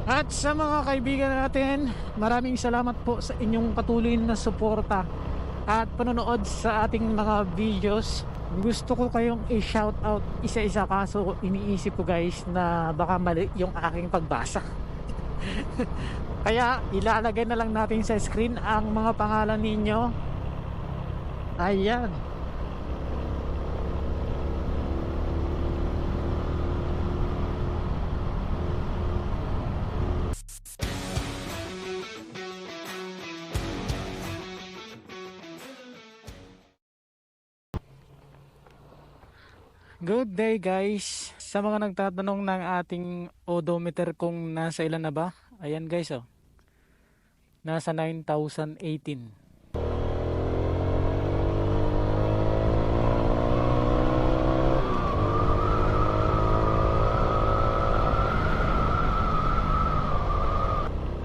At sa mga kaibigan natin, maraming salamat po sa inyong patuloy na suporta at panonood sa ating mga videos. Gusto ko kayong i-shoutout isa-isa, kaso iniisip ko guys na baka mali yung aking pagbasa. Kaya ilalagay na lang natin sa screen ang mga pangalan ninyo. Ayan. Good day guys. Sa mga nagtatanong ng ating odometer kung nasa ilan na ba, ayan guys, oh, nasa 9,018.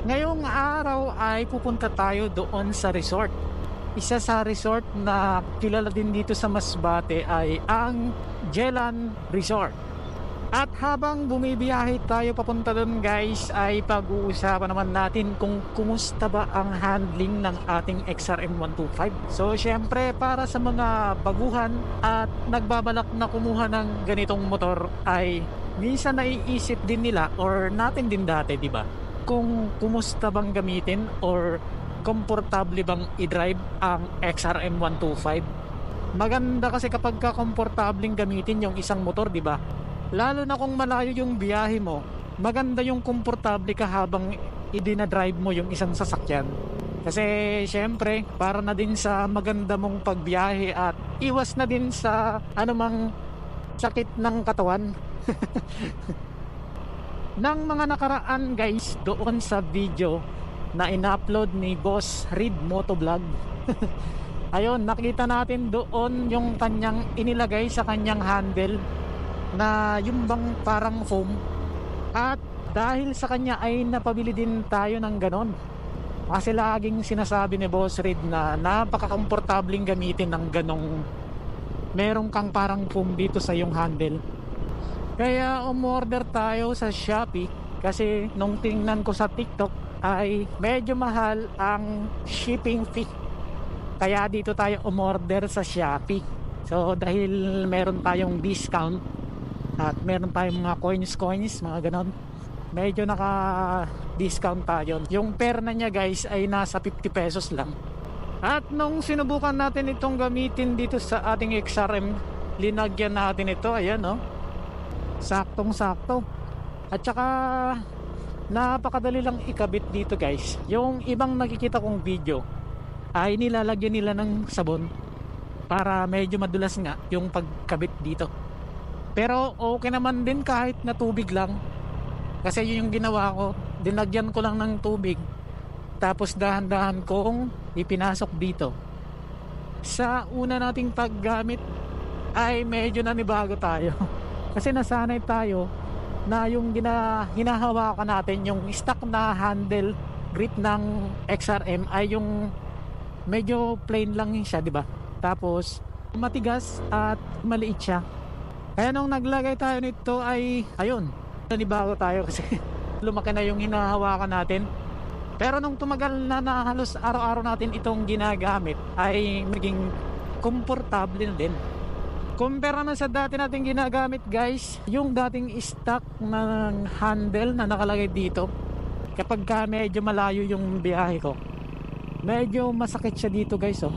Ngayong araw ay pupunta tayo doon sa resort. Isa sa resort na kilala din dito sa Masbate ay ang Jelan Resort. At habang bumibiyahe tayo papunta doon guys, ay pag-uusapan naman natin kung kumusta ba ang handling ng ating XRM 125. So syempre, para sa mga baguhan at nagbabalak na kumuha ng ganitong motor, ay minsan naiisip din nila or natin din dati, di ba, kung kumusta bang gamitin or komportable bang i-drive ang XRM 125. Maganda kasi kapag komportableng gamitin yung isang motor, di ba? Lalo na kung malayo yung biyahe mo, maganda yung komportable ka habang idinadrive mo yung isang sasakyan. Kasi syempre, para na din sa maganda mong pagbiyahe at iwas na din sa anumang sakit ng katawan. Nang mga nakaraan guys, doon sa video na in-upload ni Boss Reed Motovlog, ayun, nakita natin doon yung kanyang inilagay sa kanyang handle na yung bang parang foam. At dahil sa kanya ay napabili din tayo ng ganon, kasi laging sinasabi ni Boss Reed na napaka-komportabling gamitin ng ganong merong kang parang foam dito sa yung handle. Kaya umorder tayo sa Shopee kasi nung tingnan ko sa TikTok ay medyo mahal ang shipping fee. Kaya dito tayo umorder sa Shopee. So dahil meron tayong discount at meron tayong mga coins, mga ganon, medyo naka-discount tayo. Yung pair na niya guys ay nasa 50 pesos lang. At nung sinubukan natin itong gamitin dito sa ating XRM, linagyan natin ito, ayan, no? Saktong sakto. At saka napakadali lang ikabit dito guys. Yung ibang nakikita kong video ay nilalagyan nila ng sabon para medyo madulas nga yung pagkabit dito. Pero okay naman din kahit na tubig lang, kasi yun yung ginawa ko. Dinagyan ko lang ng tubig, tapos dahan-dahan kong ipinasok dito. Sa una nating paggamit ay medyo nanibago tayo. Kasi nasanay tayo na yung hinahawakan natin, yung stock na handle grip ng XRM ay yung medyo plain lang siya, di ba? Tapos matigas at maliit siya. Kaya nung naglagay tayo nito ay ayun, nanibago tayo kasi lumaki na yung hinahawakan natin. Pero nung tumagal na halos araw-araw natin itong ginagamit ay maging komportable na din. Kumpara na sa dati nating ginagamit guys, yung dating stock ng handle na nakalagay dito, kapag ka medyo malayo yung biyahe ko, medyo masakit siya dito guys, oh.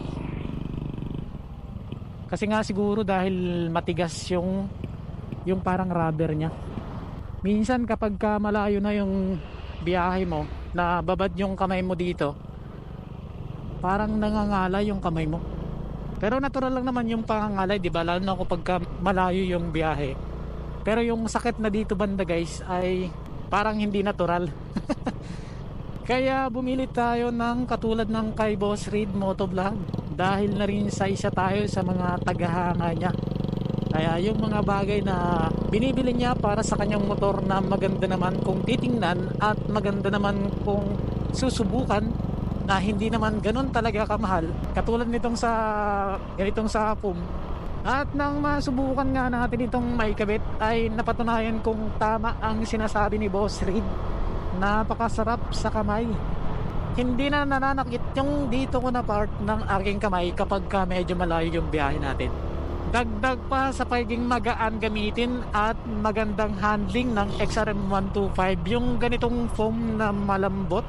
Kasi nga siguro dahil matigas yung parang rubber nya. Minsan kapag ka malayo na yung biyahe mo, na babad yung kamay mo dito, parang nangangala yung kamay mo. Pero natural lang naman yung pangangalay, di ba? Lalo na kapag malayo yung biyahe. Pero yung sakit na dito banda guys ay parang hindi natural. Kaya bumili tayo ng katulad ng kay Boss Reed Motovlog, dahil na rin sa isa tayo sa mga tagahanga niya. Kaya yung mga bagay na binibili niya para sa kanyang motor na maganda naman kung titingnan at maganda naman kung susubukan, na hindi naman ganun talaga kamahal, katulad nitong ganitong sa foam. At nang masubukan nga natin itong maikabit ay napatunayan kung tama ang sinasabi ni Boss Reed napakasarap sa kamay. Hindi na nananakit yung dito ko na part ng aking kamay kapag ka medyo malayo yung biyahe natin. Dagdag pa sa pagiging magaan gamitin at magandang handling ng XRM125 yung ganitong foam na malambot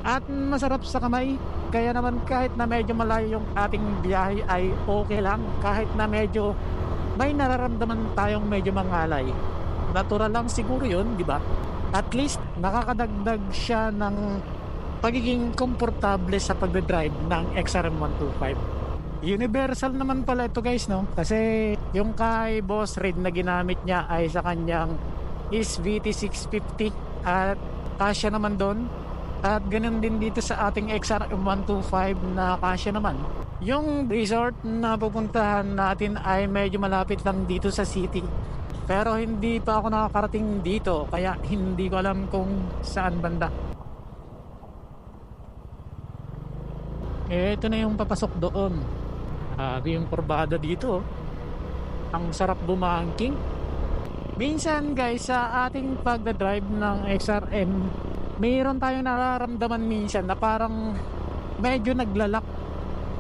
at masarap sa kamay. Kaya naman kahit na medyo malayo yung ating biyahe ay okay lang, kahit na medyo may nararamdaman tayong medyo mangalay. Natural lang siguro yun, di ba? At least nakakadagdag siya ng pagiging komportable sa pagdadrive ng XRM125. Universal naman pala ito guys, no? Kasi yung kay Boss Red na ginamit niya ay sa kanyang is VT650 at kasya naman doon. At ganun din dito sa ating XRM125 na kasya naman. Yung resort na pupuntahan natin ay medyo malapit lang dito sa city. Pero hindi pa ako nakakarating dito, kaya hindi ko alam kung saan banda. Ito na yung papasok doon. Yung kurbada dito. Ang sarap bumangking. Minsan guys, sa ating pagdadrive ng XRM, mayroon tayong nararamdaman minsan na parang medyo naglalak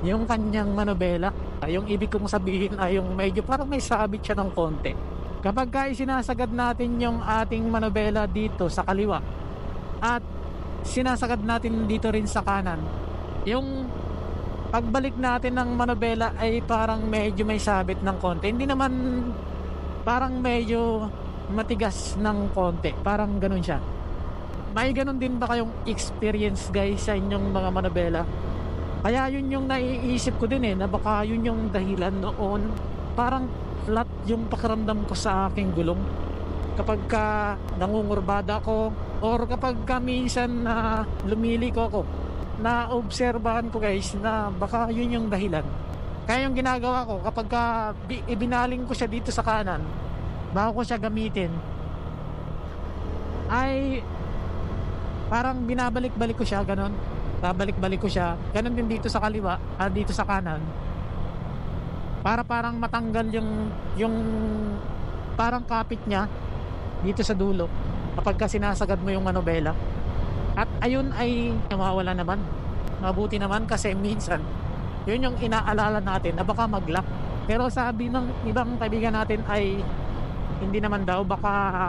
yung kanyang manubela. Yung ibig kong sabihin ay yung medyo parang may sabit siya ng konti. Kapag ka sinasagad natin yung ating manubela dito sa kaliwa at sinasagad natin dito rin sa kanan, yung pagbalik natin ng manubela ay parang medyo may sabit ng konti. Hindi naman parang medyo matigas ng konti, parang ganun siya. May ganun din ba kayong experience guys sa inyong mga manubela? Kaya yun yung naiisip ko din na baka yun yung dahilan noon parang flat yung pakiramdam ko sa aking gulong kapag ka nangungurbada ko, or kapag ka minsan na lumiliko ako. Na obserbahan ko guys na baka yun yung dahilan. Kaya yung ginagawa ko kapag ka ibinaling ko siya dito sa kanan bago ko siya gamitin ay parang binabalik-balik ko siya, ganon. Babalik-balik ko siya. Ganon din dito sa kaliwa, dito sa kanan. Para parang matanggal yung parang kapit niya dito sa dulo kapag ka sinasagad mo yung manubela. At ayun ay mawawala naman. Mabuti naman kasi minsan yun yung inaalala natin na baka mag-lock. Pero sabi ng ibang kaibigan natin ay hindi naman daw, baka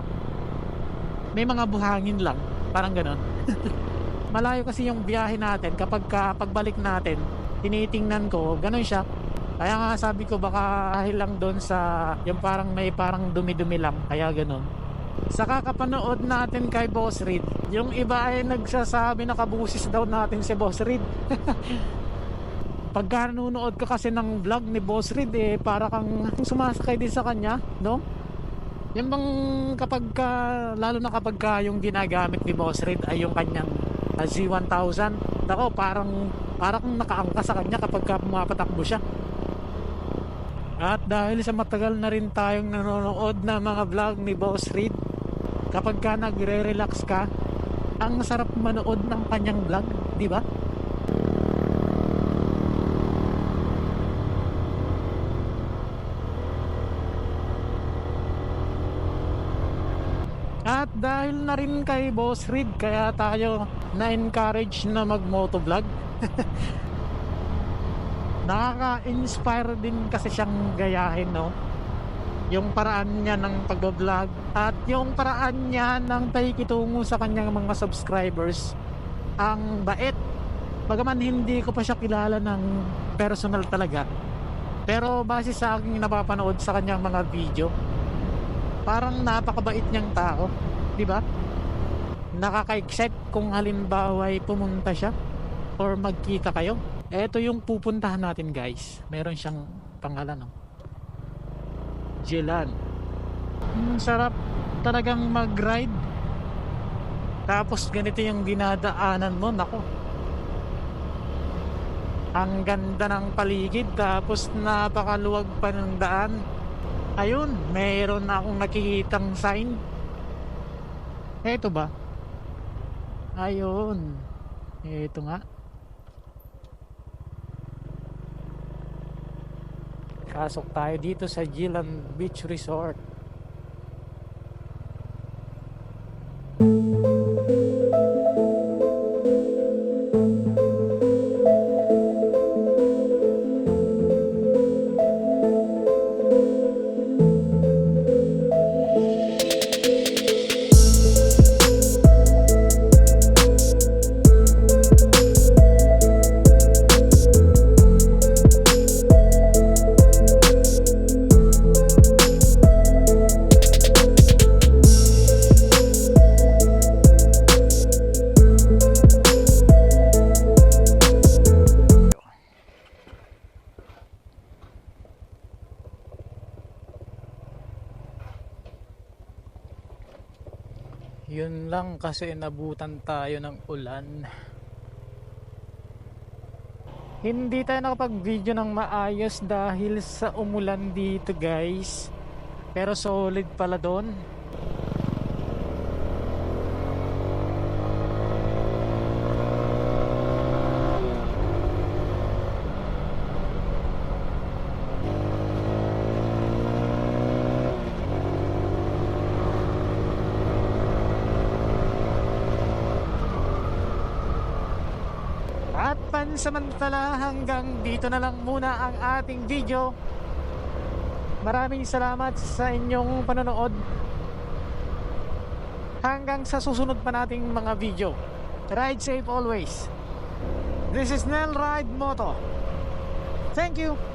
may mga buhangin lang, parang ganon. Malayo kasi yung biyahe natin. Kapag pagbalik natin tinitingnan ko, ganon siya. Kaya nga sabi ko baka dahil lang doon sa yung parang may parang dumi-dumi lang, kaya ganon. Sa kakapanood natin kay Boss Reed, yung iba ay nagsasabi na kabusis daw natin si Boss Reed. Pagka nanonood ka kasi ng vlog ni Boss Reed, para kang sumasakay din sa kanya, no? Yung bang kapag lalo na kapag yung ginagamit ni Boss Reed ay yung kanyang Z1000, ako parang nakaangka sa kanya kapag pumapatakbo siya. At dahil sa matagal na rin tayong nanonood na mga vlog ni Boss Reed, kapag nagre-relax ka, ang sarap manood ng kanyang vlog, di ba? At dahil na rin kay Boss Reed, kaya tayo na-encourage na mag-motovlog. Nakaka-inspire din kasi siyang gayahin, no? Yung paraan niya ng pag-vlog at yung paraan niya ng pakikitungo sa kanyang mga subscribers. Ang bait. Bagaman hindi ko pa siya kilala ng personal talaga, pero base sa aking napapanood sa kanyang mga video, parang napakabait niyang tao, di ba? Nakaka-excite kung halimbawa ay pumunta siya or magkita kayo. Ito yung pupuntahan natin guys. Meron siyang pangalan, no? Jilan. Sarap talagang mag-ride. Tapos ganito yung dinadaanan mo, nako. Ang ganda ng paligid, tapos napakaluwag pa ng daan. Ayun, mayroon na akong nakikitang sign. Eto ba? Ayun. Eto nga. Pasok tayo dito sa Jilan Beach Resort. lang kasi nabutan tayo ng ulan. Hindi tayo nakapag-video ng maayos dahil sa umulan dito guys. Pero solid pala doon. At pansamantala hanggang dito na lang muna ang ating video. Maraming salamat sa inyong panonood. Hanggang sa susunod pa nating mga video. Ride safe always. This is Nel Ride Moto. Thank you.